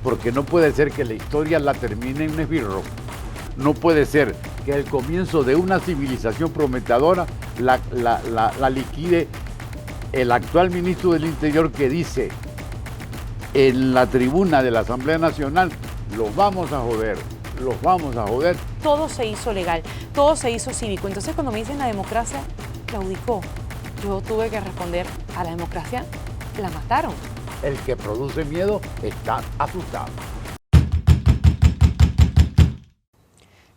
porque no puede ser que la historia la termine en un esbirro. No puede ser que el comienzo de una civilización prometedora la liquide el actual ministro del Interior, que dice en la tribuna de la Asamblea Nacional: los vamos a joder, los vamos a joder. Todo se hizo legal, todo se hizo cívico. Entonces, cuando me dicen la democracia claudicó, yo tuve que responder: a la democracia la mataron. El que produce miedo está asustado.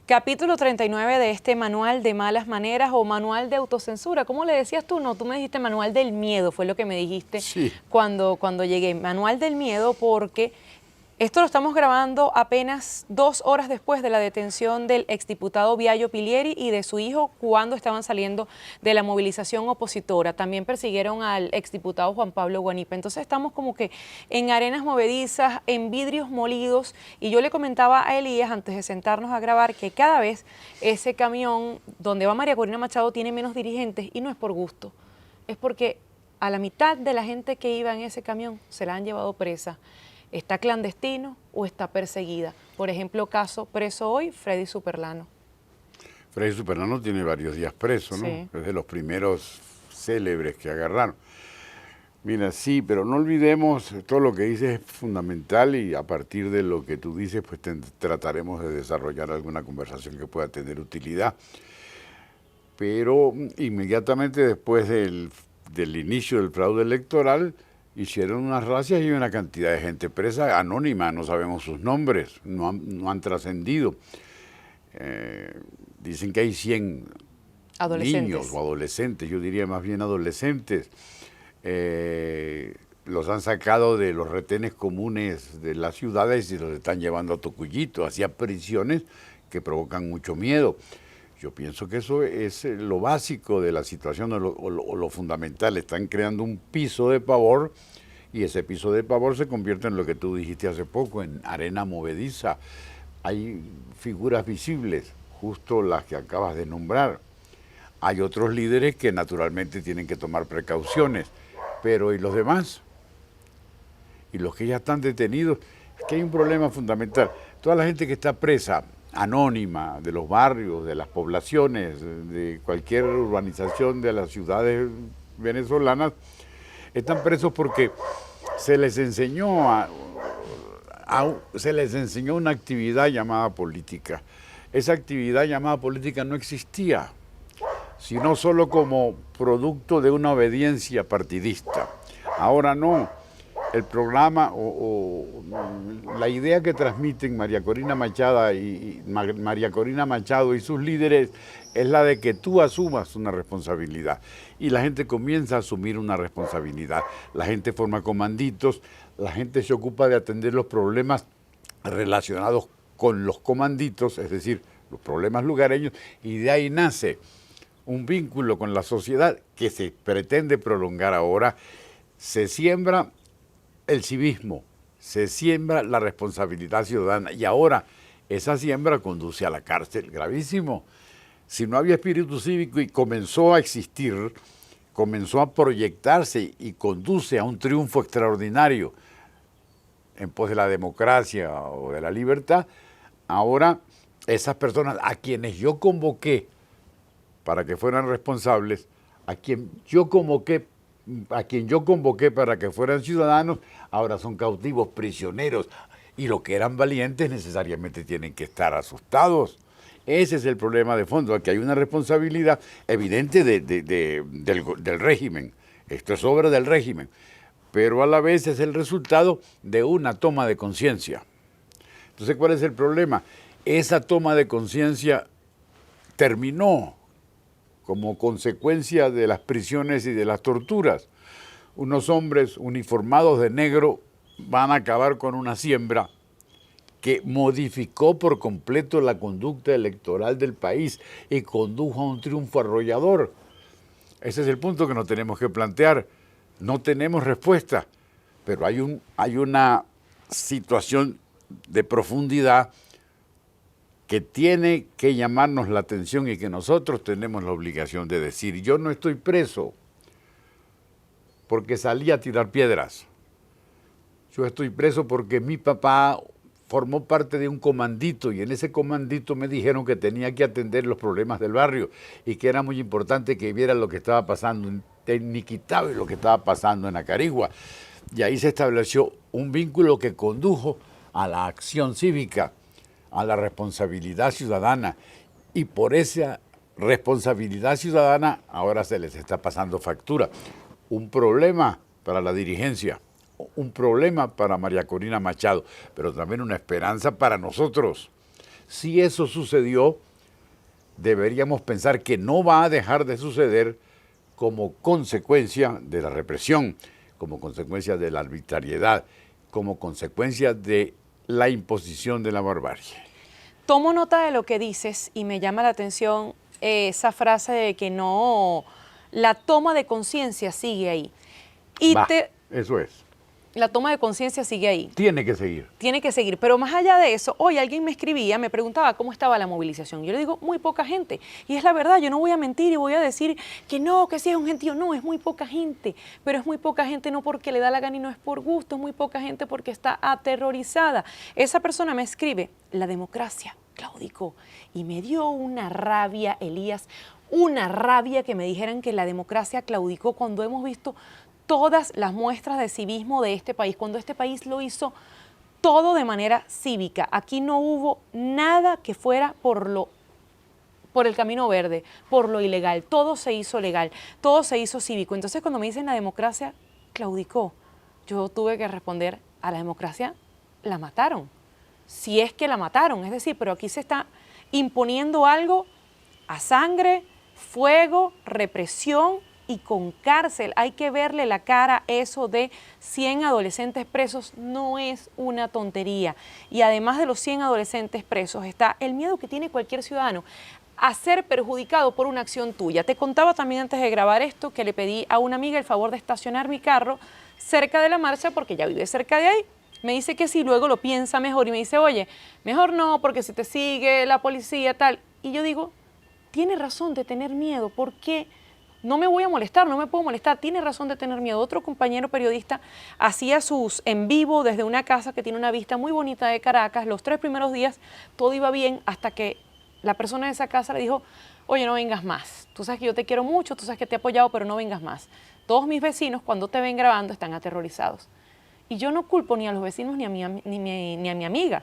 Capítulo 39 de este manual de malas maneras o manual de autocensura. ¿Cómo le decías tú? No, tú me dijiste manual del miedo, fue lo que me dijiste sí. cuando llegué. Manual del miedo, porque esto lo estamos grabando apenas 2 horas después de la detención del exdiputado Biagio Pilieri y de su hijo cuando estaban saliendo de la movilización opositora. También persiguieron al exdiputado Juan Pablo Guanipa. Entonces estamos como que en arenas movedizas, en vidrios molidos, y yo le comentaba a Elías antes de sentarnos a grabar que cada vez ese camión donde va María Corina Machado tiene menos dirigentes, y no es por gusto, es porque a la mitad de la gente que iba en ese camión se la han llevado presa. ¿Está clandestino o está perseguida? Por ejemplo, caso preso hoy, Freddy Superlano. Freddy Superlano tiene varios días preso, ¿no? Sí. Es de los primeros célebres que agarraron. Mira, sí, pero no olvidemos, todo lo que dices es fundamental, y a partir de lo que tú dices, pues trataremos de desarrollar alguna conversación que pueda tener utilidad. Pero inmediatamente después del inicio del fraude electoral, hicieron unas razias y una cantidad de gente presa, anónima, no sabemos sus nombres, no han trascendido. Dicen que hay 100 niños o adolescentes, yo diría más bien adolescentes. Los han sacado de los retenes comunes de las ciudades y los están llevando a Tocuyito, hacia prisiones que provocan mucho miedo. Yo pienso que eso es lo básico de la situación, o lo fundamental. Están creando un piso de pavor, y ese piso de pavor se convierte en lo que tú dijiste hace poco, en arena movediza. Hay figuras visibles, justo las que acabas de nombrar. Hay otros líderes que naturalmente tienen que tomar precauciones, pero ¿y los demás? Y los que ya están detenidos. Es que hay un problema fundamental. Toda la gente que está presa, anónima, de los barrios, de las poblaciones, de cualquier urbanización de las ciudades venezolanas, están presos porque se les enseñó una actividad llamada política. Esa actividad llamada política no existía, sino solo como producto de una obediencia partidista. Ahora no. El programa o la idea que transmiten María Corina Machado y sus líderes es la de que tú asumas una responsabilidad, y la gente comienza a asumir una responsabilidad. La gente forma comanditos, la gente se ocupa de atender los problemas relacionados con los comanditos, es decir, los problemas lugareños, y de ahí nace un vínculo con la sociedad que se pretende prolongar ahora. Se siembra el civismo, se siembra la responsabilidad ciudadana, y ahora esa siembra conduce a la cárcel, gravísimo. Si no había espíritu cívico y comenzó a existir, comenzó a proyectarse y conduce a un triunfo extraordinario en pos de la democracia o de la libertad, ahora esas personas a quienes yo convoqué para que fueran responsables, a quien yo convoqué para que fueran ciudadanos, ahora son cautivos, prisioneros, y los que eran valientes necesariamente tienen que estar asustados. Ese es el problema de fondo, que hay una responsabilidad evidente del régimen. Esto es obra del régimen, pero a la vez es el resultado de una toma de conciencia. Entonces, ¿cuál es el problema? Esa toma de conciencia terminó como consecuencia de las prisiones y de las torturas. Unos hombres uniformados de negro van a acabar con una siembra que modificó por completo la conducta electoral del país y condujo a un triunfo arrollador. Ese es el punto que nos tenemos que plantear. No tenemos respuesta, pero hay una situación de profundidad que tiene que llamarnos la atención y que nosotros tenemos la obligación de decir: yo no estoy preso porque salí a tirar piedras. Yo estoy preso porque mi papá formó parte de un comandito y en ese comandito me dijeron que tenía que atender los problemas del barrio y que era muy importante que viera lo que estaba pasando en Niquitao y lo que estaba pasando en Acarigua. Y ahí se estableció un vínculo que condujo a la acción cívica, a la responsabilidad ciudadana. Y por esa responsabilidad ciudadana ahora se les está pasando factura. Un problema para la dirigencia, un problema para María Corina Machado, pero también una esperanza para nosotros. Si eso sucedió, deberíamos pensar que no va a dejar de suceder como consecuencia de la represión, como consecuencia de la arbitrariedad, como consecuencia de la imposición de la barbarie. Tomo nota de lo que dices y me llama la atención esa frase de que no, la toma de conciencia sigue ahí. Y eso es. La toma de conciencia sigue ahí. Tiene que seguir. Tiene que seguir. Pero más allá de eso, hoy alguien me escribía, me preguntaba cómo estaba la movilización. Yo le digo, muy poca gente. Y es la verdad, yo no voy a mentir y voy a decir que no, que sí es un gentío. No, es muy poca gente. Pero es muy poca gente no porque le da la gana y no es por gusto. Es muy poca gente porque está aterrorizada. Esa persona me escribe, la democracia claudicó. Y me dio una rabia, Elías, una rabia que me dijeran que la democracia claudicó cuando hemos visto todas las muestras de civismo de este país, cuando este país lo hizo todo de manera cívica. Aquí no hubo nada que fuera por el camino verde, por lo ilegal. Todo se hizo legal, todo se hizo cívico. Entonces, cuando me dicen la democracia claudicó, yo tuve que responder, a la democracia la mataron. Si es que la mataron, es decir, pero aquí se está imponiendo algo a sangre, fuego, represión y con cárcel. Hay que verle la cara. Eso de 100 adolescentes presos no es una tontería. Y además de los 100 adolescentes presos está el miedo que tiene cualquier ciudadano a ser perjudicado por una acción tuya. Te contaba también antes de grabar esto que le pedí a una amiga el favor de estacionar mi carro cerca de la marcha porque ya vive cerca de ahí. Me dice que sí, luego lo piensa mejor y me dice, oye, mejor no porque si te sigue la policía tal. Y yo digo, tiene razón de tener miedo, ¿por qué? No me voy a molestar, no me puedo molestar, tiene razón de tener miedo. Otro compañero periodista hacía sus en vivo desde una casa que tiene una vista muy bonita de Caracas. Los 3 primeros días todo iba bien hasta que la persona de esa casa le dijo, oye, no vengas más. Tú sabes que yo te quiero mucho, tú sabes que te he apoyado, pero no vengas más. Todos mis vecinos cuando te ven grabando están aterrorizados. Y yo no culpo ni a los vecinos ni a mi amiga.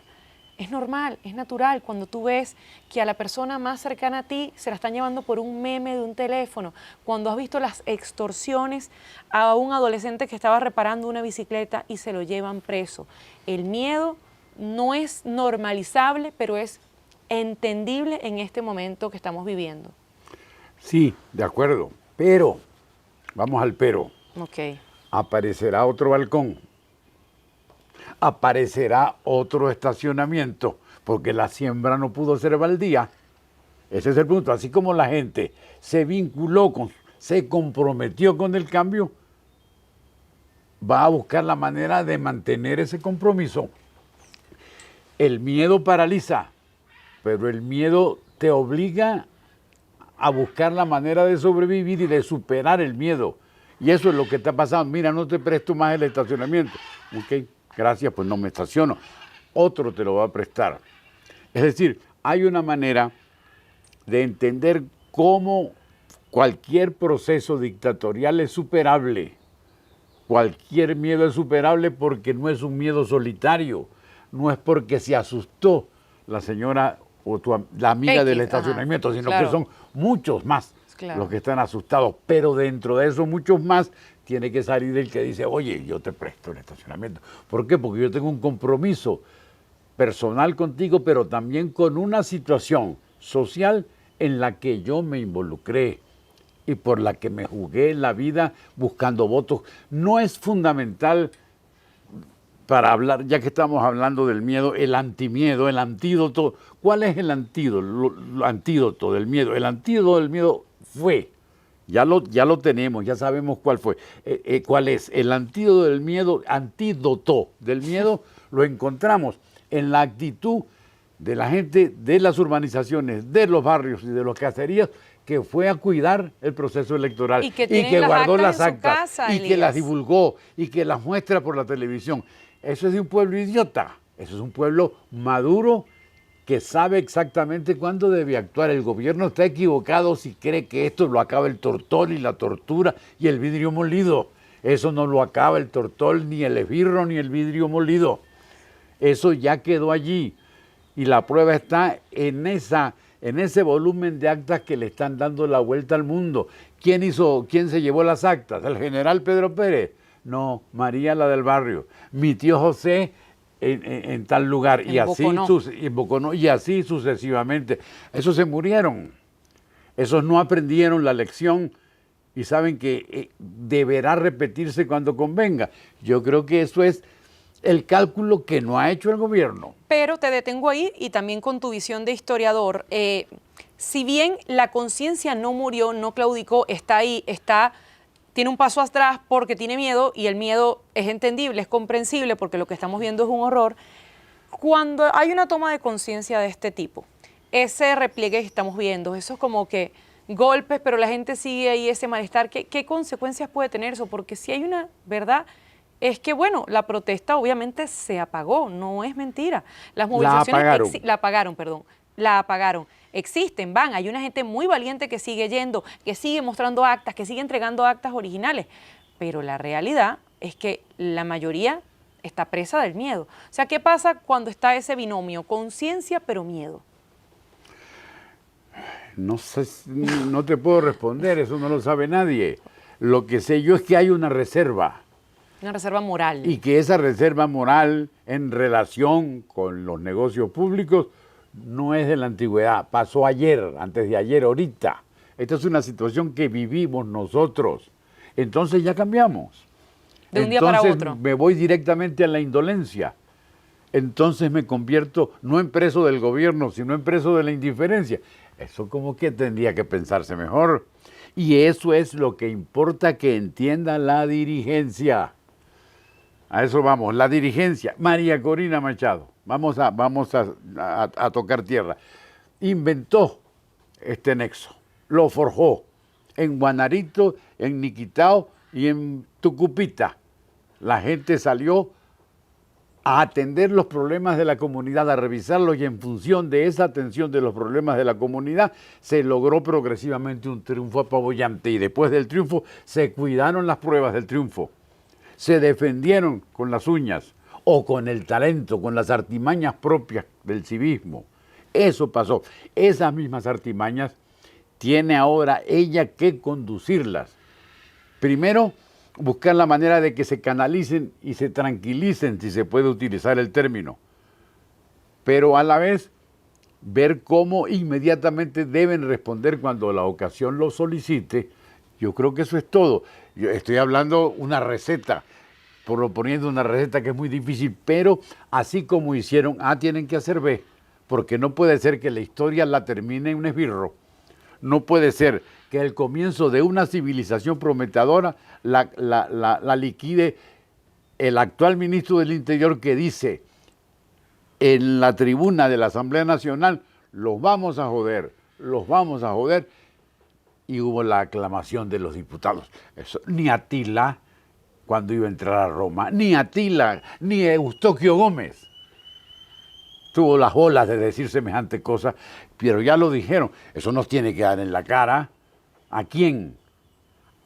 Es normal, es natural cuando tú ves que a la persona más cercana a ti se la están llevando por un meme de un teléfono, cuando has visto las extorsiones a un adolescente que estaba reparando una bicicleta y se lo llevan preso. El miedo no es normalizable, pero es entendible en este momento que estamos viviendo. Sí, de acuerdo, pero, vamos al pero. Ok. Aparecerá otro balcón. Aparecerá otro estacionamiento, porque la siembra no pudo ser baldía. Ese es el punto. Así como la gente se vinculó, se comprometió con el cambio, va a buscar la manera de mantener ese compromiso. El miedo paraliza, pero el miedo te obliga a buscar la manera de sobrevivir y de superar el miedo. Y eso es lo que está pasando. Mira, no te presto más el estacionamiento. Ok. Gracias, pues no me estaciono. Otro te lo va a prestar. Es decir, hay una manera de entender cómo cualquier proceso dictatorial es superable. Cualquier miedo es superable porque no es un miedo solitario. No es porque se asustó la señora o la amiga del estacionamiento, sino que son muchos más los que están asustados. Pero dentro de esos muchos más tiene que salir el que dice, oye, yo te presto el estacionamiento. ¿Por qué? Porque yo tengo un compromiso personal contigo, pero también con una situación social en la que yo me involucré y por la que me jugué la vida buscando votos. No es fundamental para hablar, ya que estamos hablando del miedo, el antimiedo, el antídoto. ¿Cuál es el antídoto, antídoto del miedo? El antídoto del miedo fue... Ya lo tenemos, ya sabemos cuál fue. ¿Cuál es? El antídoto del miedo lo encontramos en la actitud de la gente de las urbanizaciones, de los barrios y de los caseríos, que fue a cuidar el proceso electoral y que guardó las actas y que las divulgó y que las muestra por la televisión. Eso es de un pueblo idiota. Eso es un pueblo maduro que sabe exactamente cuándo debe actuar. El gobierno está equivocado si cree que esto lo acaba el tortol y la tortura y el vidrio molido. Eso no lo acaba el tortol, ni el esbirro, ni el vidrio molido. Eso ya quedó allí. Y la prueba está en ese volumen de actas que le están dando la vuelta al mundo. ¿Quién se llevó las actas? ¿El general Pedro Pérez? No, María la del barrio. Mi tío José en tal lugar. Y así sucesivamente. Esos se murieron. Esos no aprendieron la lección y saben que deberá repetirse cuando convenga. Yo creo que eso es el cálculo que no ha hecho el gobierno. Pero te detengo ahí y también con tu visión de historiador. Si bien la conciencia no murió, no claudicó, está ahí, tiene un paso atrás porque tiene miedo y el miedo es entendible, es comprensible porque lo que estamos viendo es un horror. Cuando hay una toma de conciencia de este tipo, ese repliegue que estamos viendo, eso es como que golpes, pero la gente sigue ahí, ese malestar, ¿qué consecuencias puede tener eso? Porque si hay una verdad, es que bueno, la protesta obviamente se apagó, no es mentira. Las movilizaciones la apagaron. Existen, hay una gente muy valiente que sigue yendo, que sigue mostrando actas, que sigue entregando actas originales, pero la realidad es que la mayoría está presa del miedo. O sea, ¿qué pasa cuando está ese binomio? Conciencia pero miedo. No sé, no te puedo responder, eso no lo sabe nadie. Lo que sé yo es que hay una reserva. Una reserva moral. Y que esa reserva moral en relación con los negocios públicos no es de la antigüedad, pasó ayer, antes de ayer, ahorita. Esta es una situación que vivimos nosotros. Entonces ya cambiamos. De un día para otro. Me voy directamente a la indolencia. Entonces me convierto no en preso del gobierno, sino en preso de la indiferencia. Eso como que tendría que pensarse mejor. Y eso es lo que importa que entienda la dirigencia. A eso vamos, la dirigencia. María Corina Machado, vamos a tocar tierra. Inventó este nexo, lo forjó en Guanarito, en Niquitao y en Tucupita. La gente salió a atender los problemas de la comunidad, a revisarlos y en función de esa atención de los problemas de la comunidad se logró progresivamente un triunfo apabullante y después del triunfo se cuidaron las pruebas del triunfo. Se defendieron con las uñas o con el talento, con las artimañas propias del civismo. Eso pasó. Esas mismas artimañas tiene ahora ella que conducirlas. Primero, buscar la manera de que se canalicen y se tranquilicen, si se puede utilizar el término. Pero a la vez, ver cómo inmediatamente deben responder cuando la ocasión lo solicite. Yo creo que eso es todo. Yo estoy hablando una receta, proponiendo una receta que es muy difícil, pero así como hicieron A, tienen que hacer B, porque no puede ser que la historia la termine en un esbirro. No puede ser que el comienzo de una civilización prometedora la liquide el actual ministro del Interior que dice en la tribuna de la Asamblea Nacional, los vamos a joder, y hubo la aclamación de los diputados. Eso, ni Atila, cuando iba a entrar a Roma, ni Atila, ni Eustoquio Gómez tuvo las bolas de decir semejante cosa, pero ya lo dijeron. Eso nos tiene que dar en la cara. ¿A quién?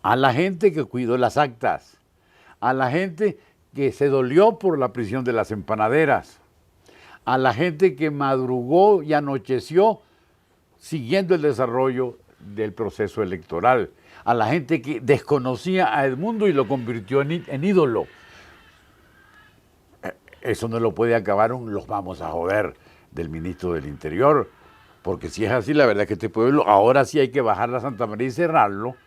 A la gente que cuidó las actas, a la gente que se dolió por la prisión de las empanaderas, a la gente que madrugó y anocheció siguiendo el desarrollo del proceso electoral, a la gente que desconocía a Edmundo y lo convirtió en ídolo. Eso no lo puede acabar los vamos a joder del ministro del Interior, porque si es así, la verdad es que este pueblo, ahora sí hay que bajar la Santa María y cerrarlo.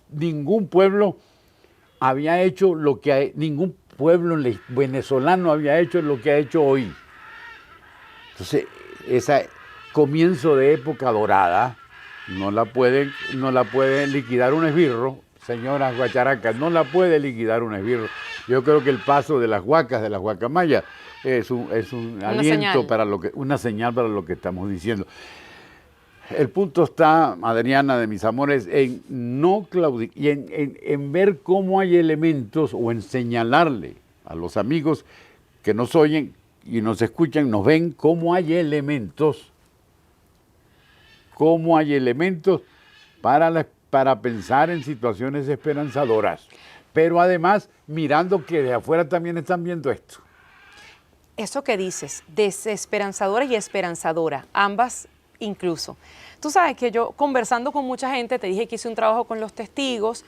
Ningún pueblo había hecho lo que ningún pueblo venezolano había hecho lo que ha hecho hoy. Entonces, ese comienzo de época dorada no la puede liquidar un esbirro, señoras guacharacas, no la puede liquidar un esbirro. Yo creo que el paso de las huacas, de las guacamayas, es un aliento una señal para lo que estamos diciendo. El punto está, Adriana, de mis amores, en no claudicar y en ver cómo hay elementos o en señalarle a los amigos que nos oyen y nos escuchan, nos ven cómo hay elementos para pensar en situaciones esperanzadoras. Pero además, mirando que de afuera también están viendo esto. Eso que dices, desesperanzadora y esperanzadora, ambas incluso. Tú sabes que yo, conversando con mucha gente, te dije que hice un trabajo con los testigos,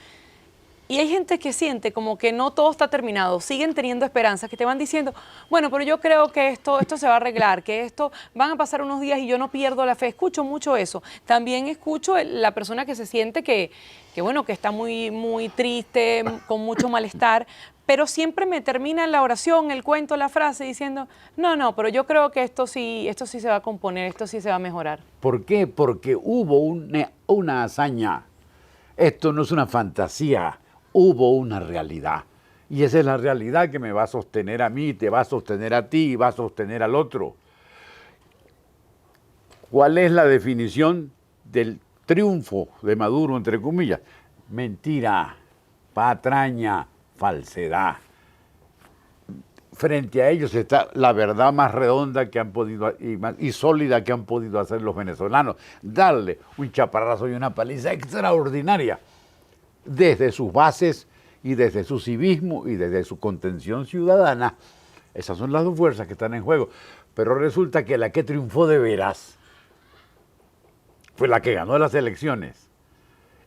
y hay gente que siente como que no todo está terminado, siguen teniendo esperanzas, que te van diciendo, bueno, pero yo creo que esto se va a arreglar, que esto van a pasar unos días y yo no pierdo la fe. Escucho mucho eso. También escucho la persona que se siente que bueno, que está muy, muy triste, con mucho malestar, pero siempre me termina la oración, el cuento, la frase diciendo, no, pero yo creo que esto sí se va a componer, esto sí se va a mejorar. ¿Por qué? Porque hubo una hazaña. Esto no es una fantasía. Hubo una realidad, y esa es la realidad que me va a sostener a mí, te va a sostener a ti y va a sostener al otro. ¿Cuál es la definición del triunfo de Maduro, entre comillas? Mentira, patraña, falsedad. Frente a ellos está la verdad más redonda que han podido y sólida que han podido hacer los venezolanos. Darle un chaparrazo y una paliza extraordinaria desde sus bases y desde su civismo y desde su contención ciudadana. Esas son las dos fuerzas que están en juego. Pero resulta que la que triunfó de veras fue la que ganó las elecciones.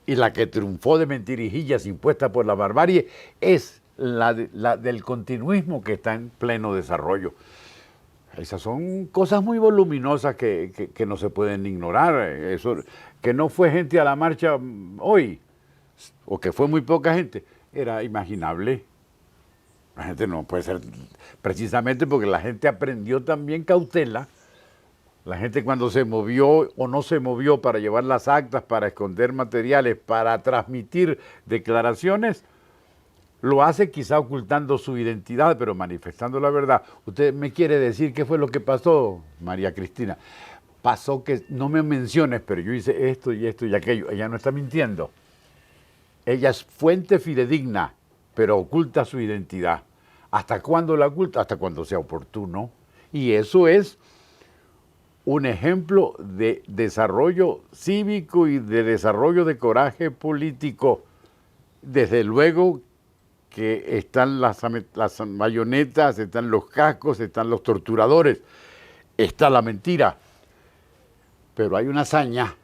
Y la que triunfó de mentirijillas impuestas por la barbarie es la del continuismo que está en pleno desarrollo. Esas son cosas muy voluminosas que no se pueden ignorar. Eso, que no fue gente a la marcha hoy, o que fue muy poca gente, era imaginable. La gente no puede ser, precisamente porque la gente aprendió también cautela. La gente cuando se movió o no se movió para llevar las actas, para esconder materiales, para transmitir declaraciones, lo hace quizá ocultando su identidad, pero manifestando la verdad. Usted me quiere decir qué fue lo que pasó, María Cristina. Pasó que, no me menciones, pero yo hice esto y aquello. Ella no está mintiendo. Ella es fuente fidedigna, pero oculta su identidad. ¿Hasta cuándo la oculta? Hasta cuando sea oportuno. Y eso es un ejemplo de desarrollo cívico y de desarrollo de coraje político. Desde luego que están las bayonetas, están los cascos, están los torturadores, está la mentira. Pero hay una hazaña,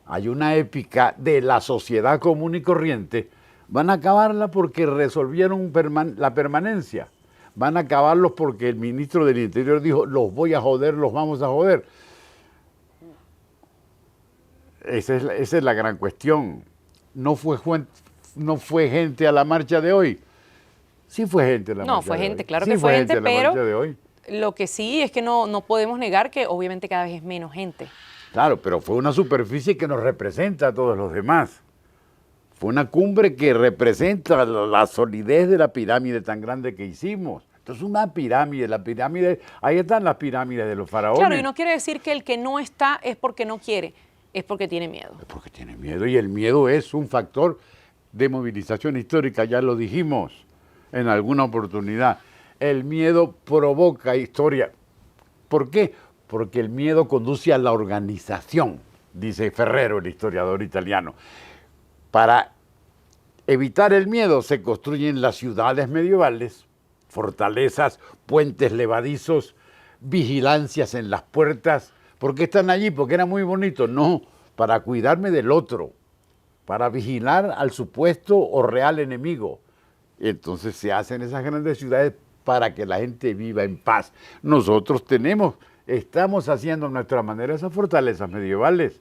hay una épica de la sociedad común y corriente. Van a acabarla porque resolvieron la permanencia. Van a acabarlos porque el ministro del Interior dijo, los voy a joder, los vamos a joder. Esa es la gran cuestión. No fue gente a la marcha de hoy. Sí fue gente a la marcha de hoy. No, fue gente, claro que fue gente, pero lo que sí es que no podemos negar que obviamente cada vez es menos gente. Claro, pero fue una superficie que nos representa a todos los demás. Fue una cumbre que representa la solidez de la pirámide tan grande que hicimos. Entonces una pirámide, ahí están las pirámides de los faraones. Claro, y no quiere decir que el que no está es porque no quiere, es porque tiene miedo. Es porque tiene miedo, y el miedo es un factor de movilización histórica, ya lo dijimos en alguna oportunidad. El miedo provoca historia. ¿Por qué? Porque el miedo conduce a la organización, dice Ferrero, el historiador italiano. Para evitar el miedo se construyen las ciudades medievales, fortalezas, puentes levadizos, vigilancias en las puertas. ¿Por qué están allí? Porque era muy bonito. No, para cuidarme del otro, para vigilar al supuesto o real enemigo. Entonces se hacen esas grandes ciudades para que la gente viva en paz. Nosotros estamos haciendo a nuestra manera esas fortalezas medievales.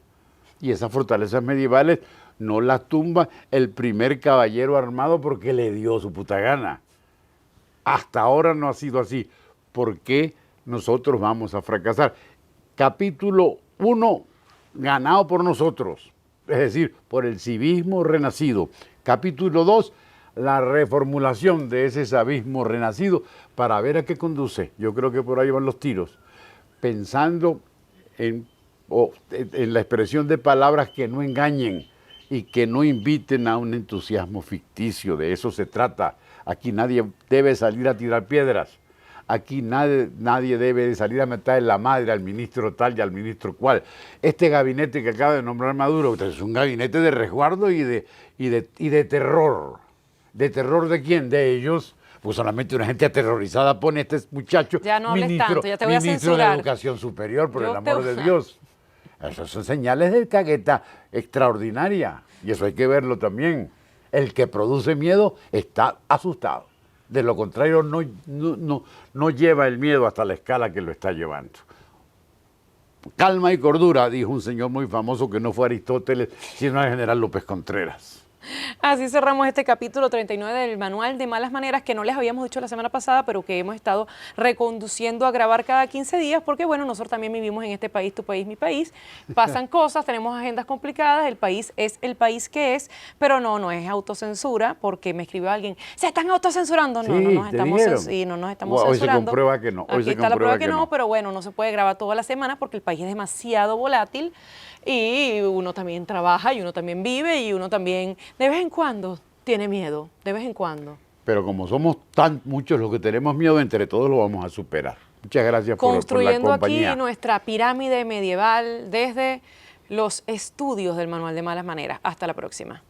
Y esas fortalezas medievales no las tumba el primer caballero armado porque le dio su puta gana. Hasta ahora no ha sido así. ¿Por qué nosotros vamos a fracasar? Capítulo 1, ganado por nosotros, es decir, por el civismo renacido. Capítulo 2, la reformulación de ese civismo renacido para ver a qué conduce. Yo creo que por ahí van los tiros. Pensando en la expresión de palabras que no engañen y que no inviten a un entusiasmo ficticio. De eso se trata. Aquí nadie debe salir a tirar piedras. Aquí nadie debe salir a meter la madre al ministro tal y al ministro cual. Este gabinete que acaba de nombrar Maduro es un gabinete de resguardo y de terror. ¿De terror de quién? De ellos. Pues solamente una gente aterrorizada pone a este muchacho ya no hables tanto, ya te voy a ministro de censurar. Educación Superior, por Yo el amor te- de Dios. Esas son señales de cagueta extraordinaria. Y eso hay que verlo también. El que produce miedo está asustado. De lo contrario, no lleva el miedo hasta la escala que lo está llevando. Calma y cordura, dijo un señor muy famoso que no fue Aristóteles, sino el general López Contreras. Así cerramos este capítulo 39 del Manual de Malas Maneras, que no les habíamos dicho la semana pasada, pero que hemos estado reconduciendo a grabar cada 15 días, porque bueno, nosotros también vivimos en este país, tu país, mi país. Pasan cosas, tenemos agendas complicadas, el país es el país que es, pero no es autocensura, porque me escribió alguien, ¿se están autocensurando? No, Sí, no nos te estamos, dijeron. sí, no nos estamos Hoy se censurando. comprueba que no, hoy Aquí se está la comprueba prueba que que no, no. pero bueno, no se puede grabar toda la semana porque el país es demasiado volátil y uno también trabaja y uno también vive y uno también de vez en cuando tiene miedo, de vez en cuando. Pero como somos tan muchos los que tenemos miedo, entre todos lo vamos a superar. Muchas gracias por la Construyendo aquí compañía. nuestra pirámide medieval desde los estudios del Manual de Malas Maneras. Hasta la próxima.